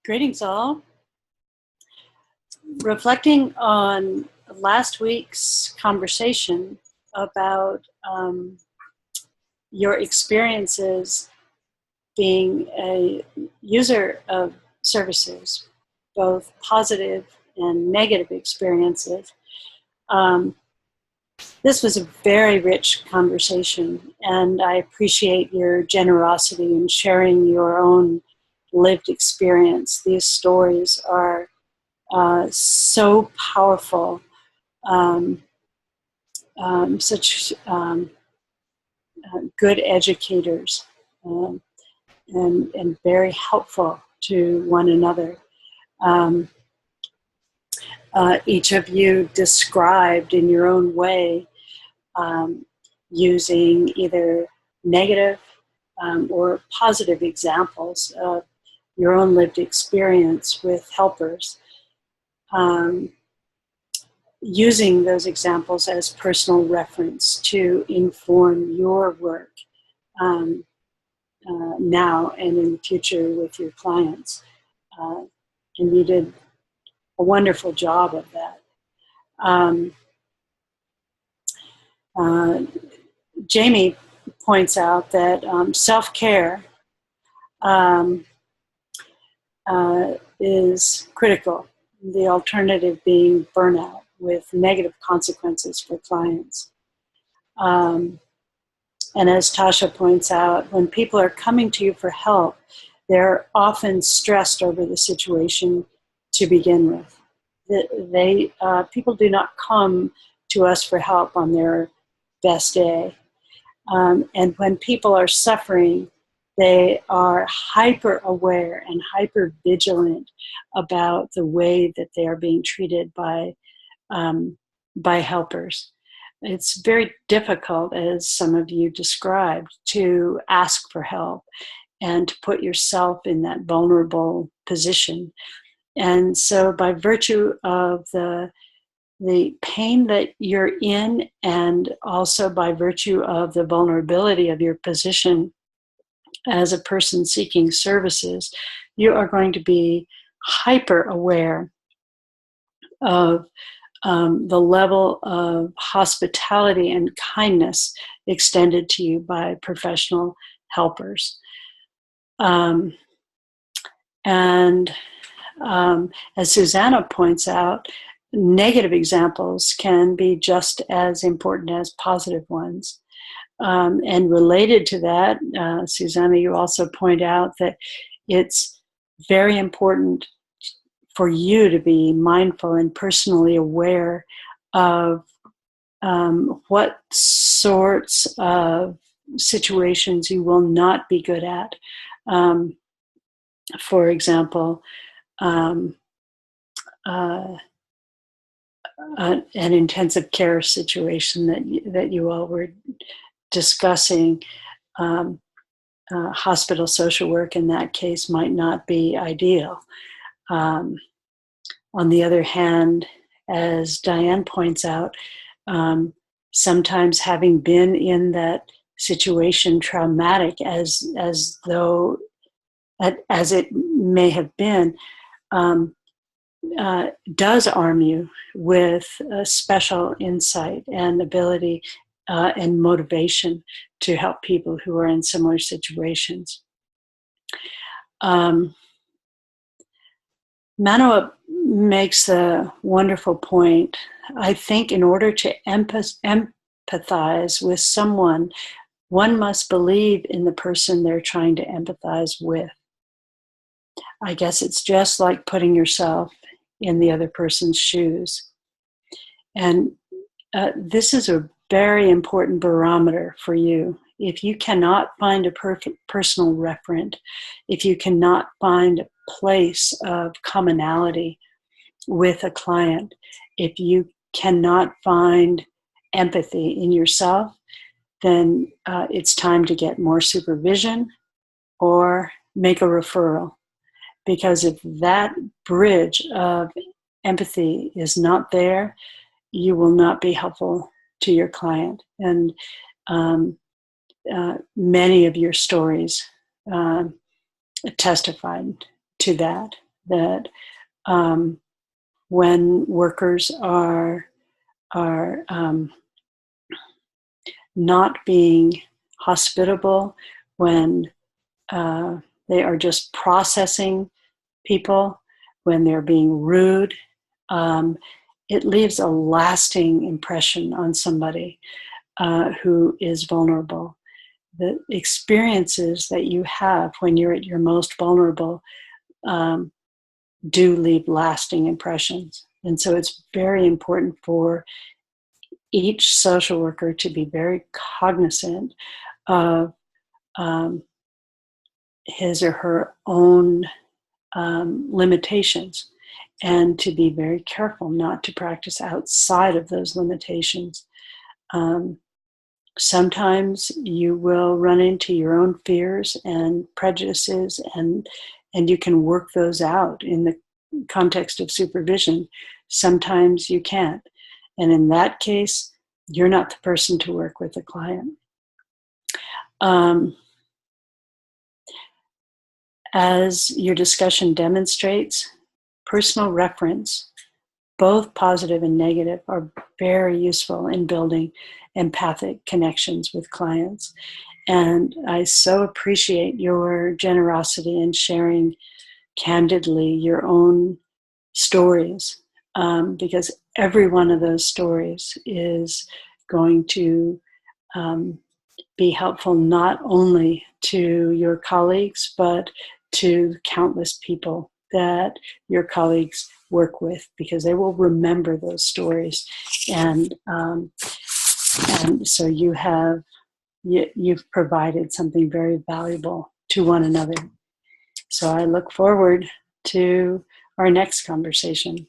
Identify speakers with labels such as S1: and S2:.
S1: Greetings, all. Reflecting on last week's conversation about your experiences being a user of services, both positive and negative experiences. This was a very rich conversation, and I appreciate your generosity in sharing your own lived experience. These stories are so powerful, such good educators, and very helpful to one another. Each of you described in your own way, using either negative or positive examples of your own lived experience with helpers, using those examples as personal reference to inform your work now and in the future with your clients. And you did a wonderful job of that. Jamie points out that self-care is critical, the alternative being burnout with negative consequences for clients. And as Tasha points out, when people are coming to you for help, they're often stressed over the situation to begin with. People do not come to us for help on their best day. And when people are suffering, they are hyper aware and hyper vigilant about the way that they are being treated by helpers. It's very difficult, as some of you described, to ask for help and to put yourself in that vulnerable position. And so by virtue of the pain that you're in, and also by virtue of the vulnerability of your position as a person seeking services, you are going to be hyper aware of the level of hospitality and kindness extended to you by professional helpers. And as Susanna points out, negative examples can be just as important as positive ones. And related to that, Susanna, you also point out that it's very important for you to be mindful and personally aware of what sorts of situations you will not be good at. For example, an intensive care situation that you all were discussing. Hospital social work in that case might not be ideal. On the other hand, as Diane points out, sometimes having been in that situation, traumatic as it may have been, does arm you with a special insight and ability and motivation to help people who are in similar situations. Manoa makes a wonderful point. I think in order to empathize with someone, one must believe in the person they're trying to empathize with. I guess it's just like putting yourself in the other person's shoes. And this is a very important barometer for you. If you cannot find a perfect personal referent, if you cannot find a place of commonality with a client, if you cannot find empathy in yourself, then it's time to get more supervision or make a referral. Because if that bridge of empathy is not there, you will not be helpful to your client. And many of your stories testified to that. that when workers are not being hospitable, when they are just processing people, when they're being rude, it leaves a lasting impression on somebody who is vulnerable. The experiences that you have when you're at your most vulnerable do leave lasting impressions. And so it's very important for each social worker to be very cognizant of his or her own limitations, and to be very careful not to practice outside of those limitations. Sometimes you will run into your own fears and prejudices, and you can work those out in the context of supervision. Sometimes you can't. And in that case, you're not the person to work with the client. As your discussion demonstrates, personal reference, both positive and negative, are very useful in building empathic connections with clients. And I so appreciate your generosity in sharing candidly your own stories, because every one of those stories is going to be helpful not only to your colleagues, but to countless people that your colleagues work with, because they will remember those stories. And so you've provided something very valuable to one another. So I look forward to our next conversation.